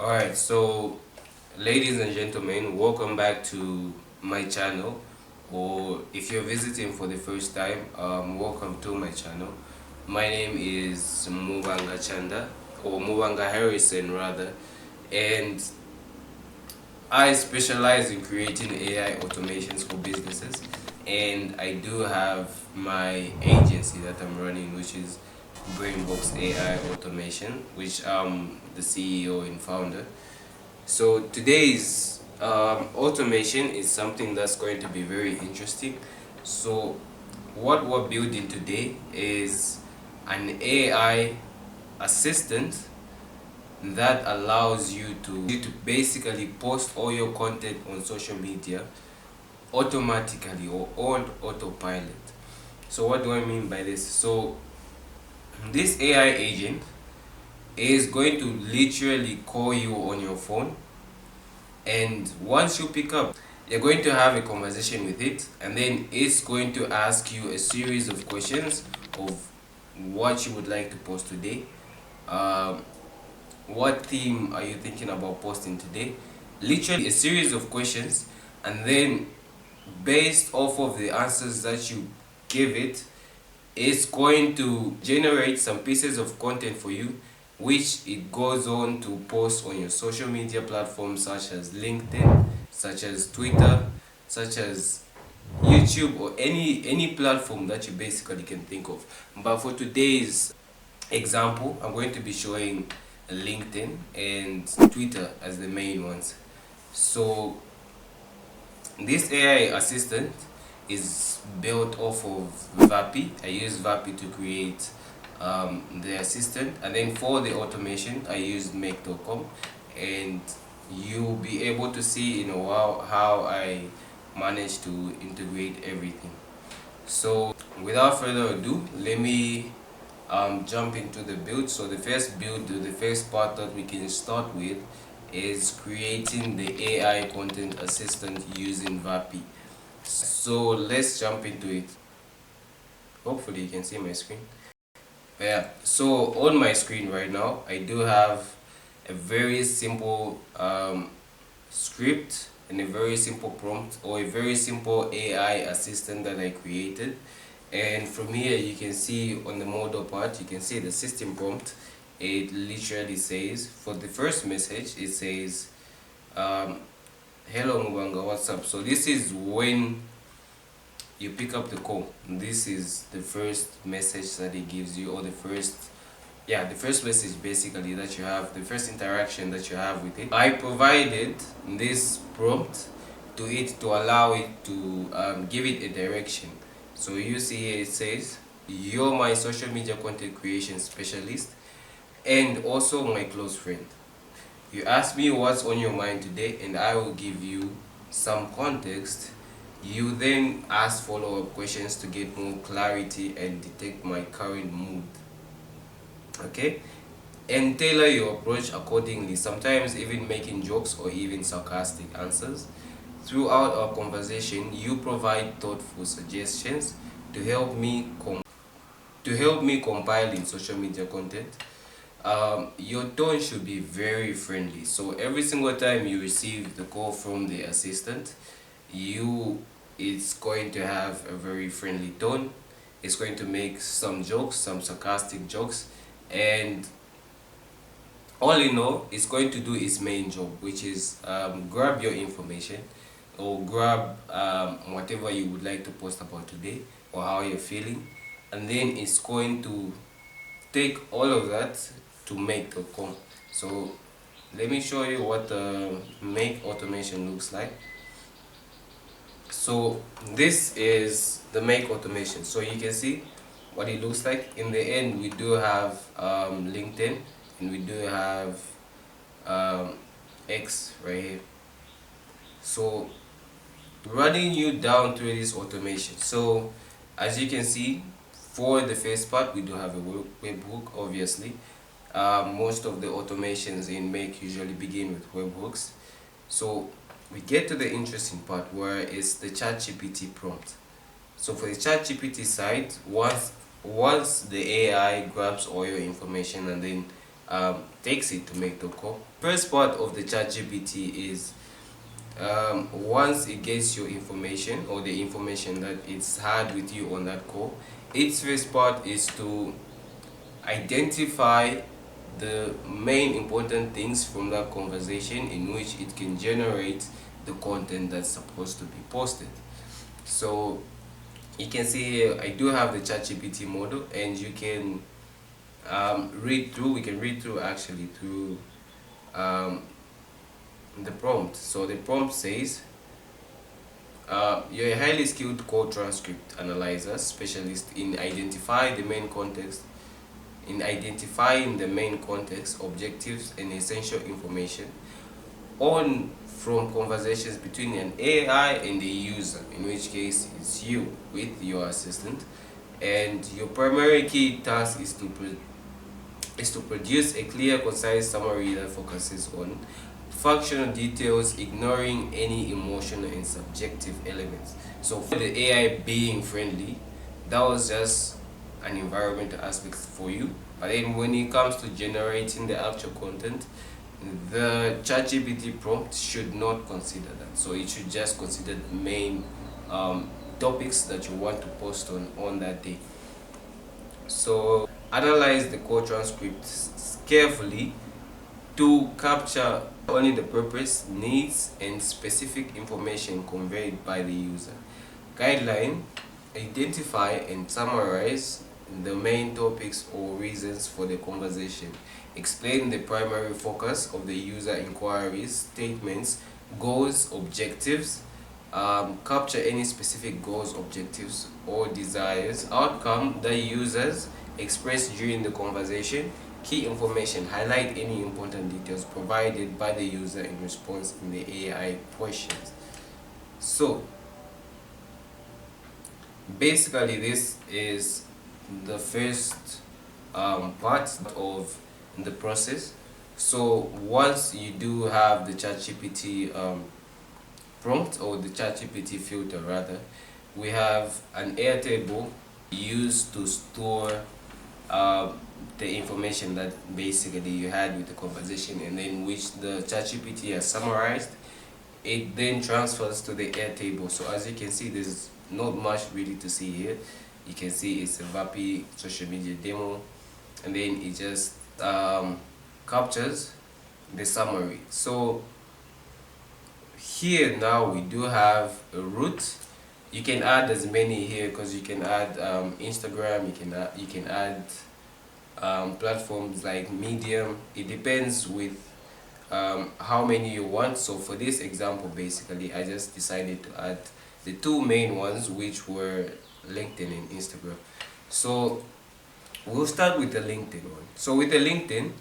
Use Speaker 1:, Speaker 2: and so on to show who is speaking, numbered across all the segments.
Speaker 1: Alright, so ladies and gentlemen, welcome back to my channel. Or if you're visiting for the first time, welcome to my channel. My name is Mubanga Chanda, or Mubanga Harrison rather, and I specialize in creating AI automations for businesses. And I do have my agency that I'm running, which is Brainbox AI Automation, which I'm the CEO and founder. So today's automation is something that's going to be very interesting. So what we're building today is an AI assistant that allows you to basically post all your content on social media automatically or on autopilot. So what do I mean by this? So this AI agent is going to literally call you on your phone, and once you pick up, you're going to have a conversation with it, and then it's going to ask you a series of questions of what you would like to post today. um, what theme are you thinking about posting today? Literally a series of questions, and then based off of the answers that you give it, it's going to generate some pieces of content for you, which it goes on to post on your social media platforms such as LinkedIn, such as Twitter, such as YouTube, or any platform that you basically can think of. But for today's example, I'm going to be showing LinkedIn and Twitter as the main ones. So this AI assistant is built off of VAPI. I use VAPI to create the assistant, and then for the automation I used make.com, and you'll be able to see how I managed to integrate everything. So without further ado, let me jump into the build. So the first part that we can start with is creating the AI content assistant using VAPI. So let's jump into it. Hopefully you can see my screen. Yeah, so on my screen right now I do have a very simple script and a very simple prompt, or a very simple AI assistant that I created. And from here you can see on the model part, you can see the system prompt. It literally says, for the first message it says, hello Mubanga, what's up? So this is when you pick up the call. This is the first message that it gives you, or the first message basically that you have, the first interaction that you have with it. I provided this prompt to it to allow it to give it a direction. So you see here it says, you're my social media content creation specialist and also my close friend. You ask me what's on your mind today, and I will give you some context. You then ask follow-up questions to get more clarity and detect my current mood. Okay? And tailor your approach accordingly, sometimes even making jokes or even sarcastic answers. Throughout our conversation, you provide thoughtful suggestions to help me compiling social media content. Your tone should be very friendly. So every single time you receive the call from the assistant, it's going to have a very friendly tone. It's going to make some jokes, some sarcastic jokes, and all in all, it's going to do its main job, which is grab your information, or grab whatever you would like to post about today, or how you're feeling, and then it's going to take all of that to make.com. So let me show you what the make automation looks like. So this is the make automation. So you can see what it looks like. In the end, we do have LinkedIn, and we do have X right here. So running you down through this automation. So as you can see, for the first part we do have a webhook, obviously. Most of the automations in make usually begin with webhooks. So we get to the interesting part, where it's the ChatGPT prompt. So for the ChatGPT side, once the AI grabs all your information and then takes it to make the call. First part of the ChatGPT is once it gets your information or the information that it's had with you on that call, its first part is to identify the main important things from that conversation in which it can generate the content that's supposed to be posted. So you can see here I do have the ChatGPT model, and you can read through. We can read through actually through the prompt. So the prompt says, you're a highly skilled code transcript analyzer specialist in identifying the main context, objectives, and essential information on from conversations between an AI and the user, in which case it's you with your assistant, and your primary key task is to produce a clear, concise summary that focuses on functional details, ignoring any emotional and subjective elements. So for the AI being friendly, that was just an environmental aspect for you. But then when it comes to generating the actual content, the ChatGPT prompt should not consider that. So it should just consider the main topics that you want to post on that day. So analyze the code transcript carefully to capture only the purpose, needs, and specific information conveyed by the user. Guideline: identify and summarize the main topics or reasons for the conversation. Explain the primary focus of the user inquiries, statements, goals, objectives. Capture any specific goals, objectives, or desires, outcome that users express during the conversation. Key information: highlight any important details provided by the user in response in the AI questions. So basically this is the first part of the process. So once you do have the ChatGPT prompt, or the ChatGPT filter rather, we have an Airtable used to store the information that basically you had with the conversation, and then which the ChatGPT has summarized. It then transfers to the Airtable. So as you can see, there's not much really to see here. You can see it's a VAPI social media demo, and then it just captures the summary. So here now we do have a root. You can add as many here, because you can add Instagram, you can add platforms like Medium. It depends with how many you want. So for this example, basically I just decided to add the two main ones, which were LinkedIn and Instagram. So we'll start with the LinkedIn one. So with the LinkedIn,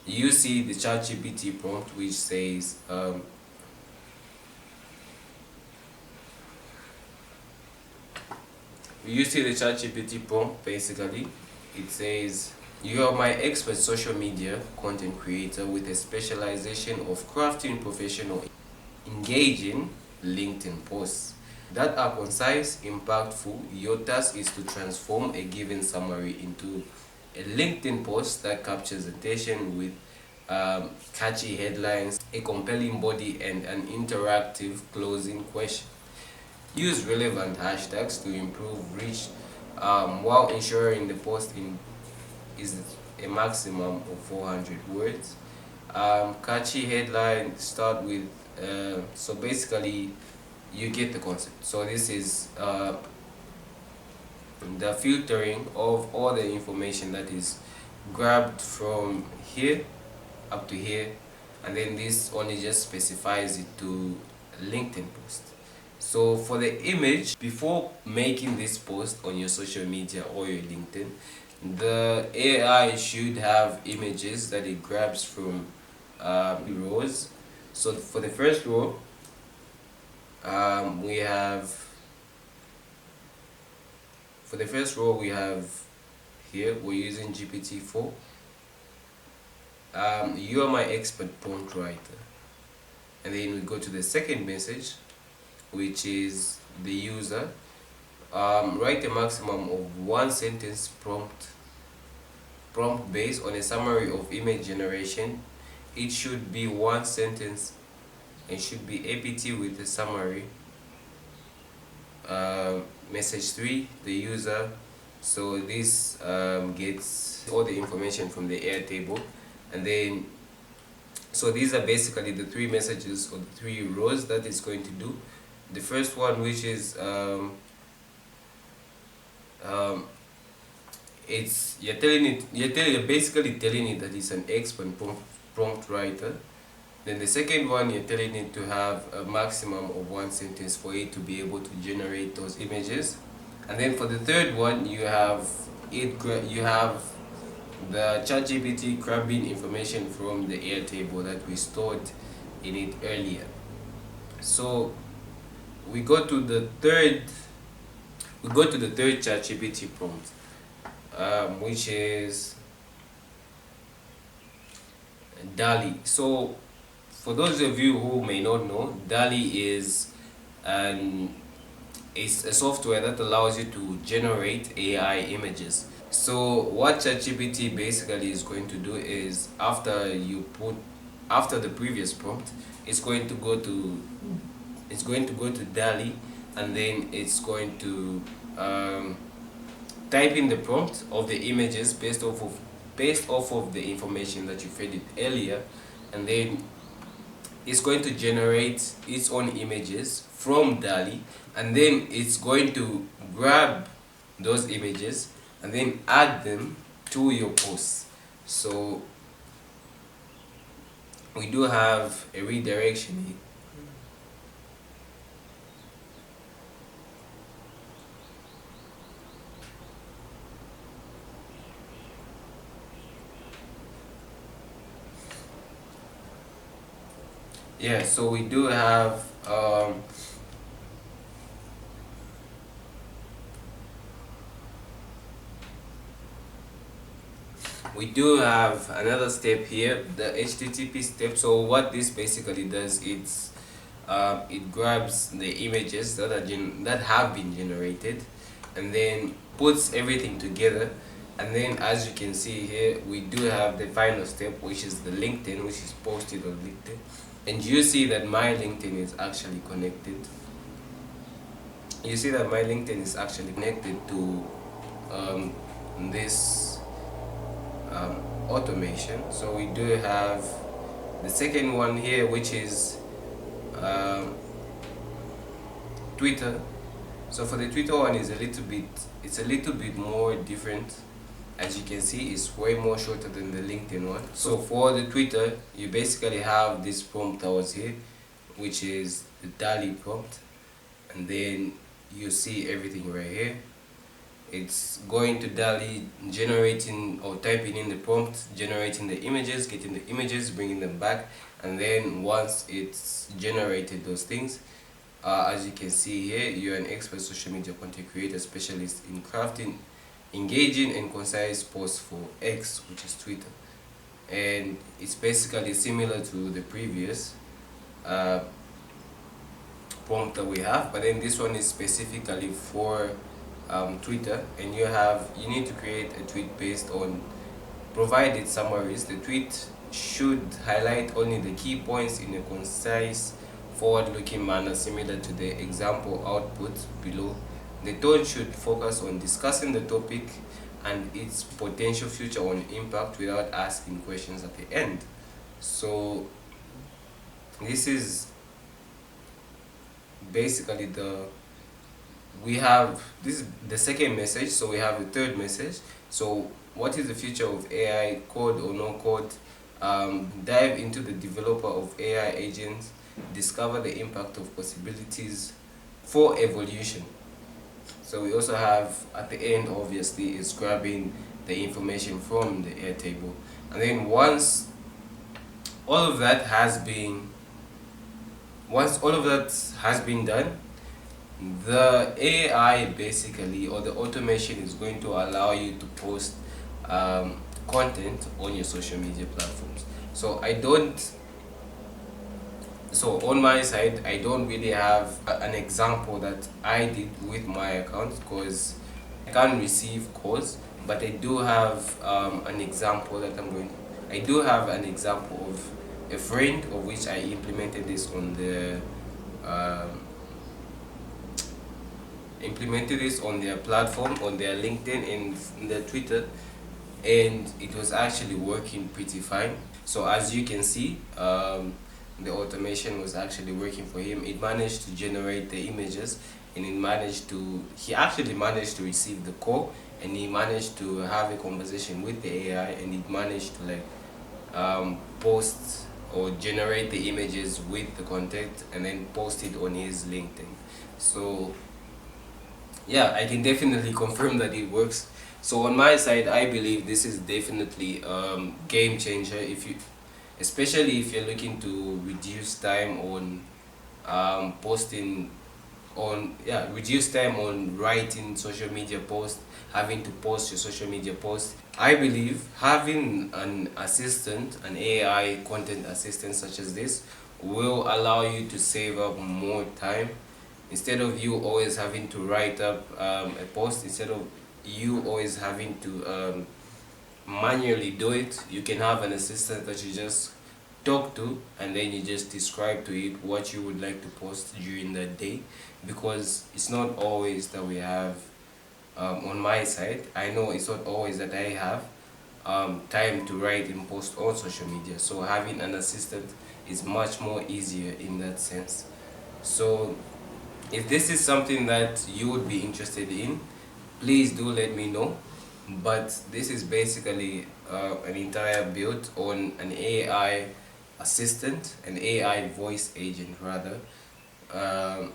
Speaker 1: you see the ChatGPT prompt, which says you see the ChatGPT prompt. Basically it says, you are my expert social media content creator with a specialization of crafting professional, engaging LinkedIn posts that are concise, impactful. Your task is to transform a given summary into a LinkedIn post that captures attention with catchy headlines, a compelling body, and an interactive closing question. Use relevant hashtags to improve reach while ensuring the post is a maximum of 400 words. Catchy headline, start with so basically you get the concept. So this is the filtering of all the information that is grabbed from here up to here, and then this only just specifies it to LinkedIn post. So for the image, before making this post on your social media or your LinkedIn, the AI should have images that it grabs from rows. So for the first row, we have here, we're using GPT-4. You are my expert prompt writer. And then we go to the second message, which is the user. Write a maximum of one sentence prompt prompt based on a summary of image generation. It should be one sentence and should be apt with a summary. Message 3, the user. So this gets all the information from the Airtable, and then so these are basically the three messages or the three rows that it's going to do. The first one, which is it's you're basically telling it that it's an expert prompt writer. Then the second one, you're telling it to have a maximum of one sentence for it to be able to generate those images. And then for the third one, you have the ChatGPT grabbing information from the Airtable that we stored in it earlier. So we go to the third ChatGPT prompt, which is DALI. So for those of you who may not know, DALI is a software that allows you to generate AI images. So what ChatGPT basically is going to do is after the previous prompt, it's going to go to DALI, and then it's going to type in the prompt of the images based off of the information that you fed it earlier, and then it's going to generate its own images from DALI, and then it's going to grab those images and then add them to your posts. So we do have a redirection here. Yeah, so we do have another step here, the HTTP step. So what this basically does, it grabs the images that have been generated, and then puts everything together. And then as you can see here, we do have the final step, which is the LinkedIn, which is posted on LinkedIn. And you see that my LinkedIn is actually connected. You see that my LinkedIn is actually connected to this automation. So we do have the second one here, which is Twitter. So for the Twitter one, it's a little bit more different. As you can see, it's way more shorter than the LinkedIn one. So for the Twitter, you basically have this prompt that was here, which is the DALI prompt, and then you see everything right here. It's going to DALI, generating or typing in the prompt, generating the images, getting the images, bringing them back, and then once it's generated those things, as you can see here, you're an expert social media content creator specialist in crafting engaging and concise posts for X, which is Twitter. And it's basically similar to the previous prompt that we have, but then this one is specifically for Twitter, and you need to create a tweet based on provided summaries. The tweet should highlight only the key points in a concise, forward-looking manner similar to the example output below. The tone should focus on discussing the topic and its potential future on impact without asking questions at the end. So this is basically this is the second message. So we have the third message. So what is the future of AI, code or no code? Dive into the developer of AI agents, discover the impact of possibilities for evolution. So we also have at the end, obviously, is grabbing the information from the Airtable, and then once all of that has been done, the AI basically, or the automation, is going to allow you to post content on your social media platforms. So on my side, I don't really have an example that I did with my account, because I can't receive calls, but I do have an example that I do have an example of a friend of which I implemented this on the um, implemented this on their platform, on their LinkedIn and their Twitter, and it was actually working pretty fine. So as you can see, the automation was actually working for him. It managed to generate the images, and he actually managed to receive the call, and he managed to have a conversation with the AI, and it managed to post or generate the images with the content and then post it on his LinkedIn. So yeah, I can definitely confirm that it works. So on my side, I believe this is definitely game changer, if you especially if you're looking to reduce time on posting on yeah reduce time on writing social media posts, having to post your social media posts. I believe having an AI content assistant such as this will allow you to save up more time. Instead of you always having to write up a post, instead of you always having to manually do it, you can have an assistant that you just talk to, and then you just describe to it what you would like to post during that day. Because it's not always that we have on my side, I know it's not always that I have time to write and post on social media, so having an assistant is much more easier in that sense. So if this is something that you would be interested in, please do let me know. But this is basically an entire build on an AI assistant, an AI voice agent rather. Um,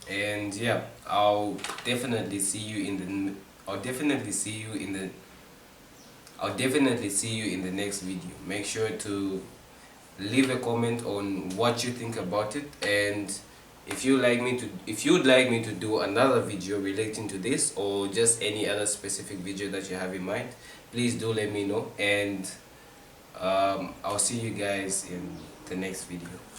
Speaker 1: and yeah, definitely see you in the I'll definitely see you in the I'll definitely see you in the next video. Make sure to leave a comment on what you think about it, and if you'd like me to do another video relating to this, or just any other specific video that you have in mind, please do let me know, and I'll see you guys in the next video.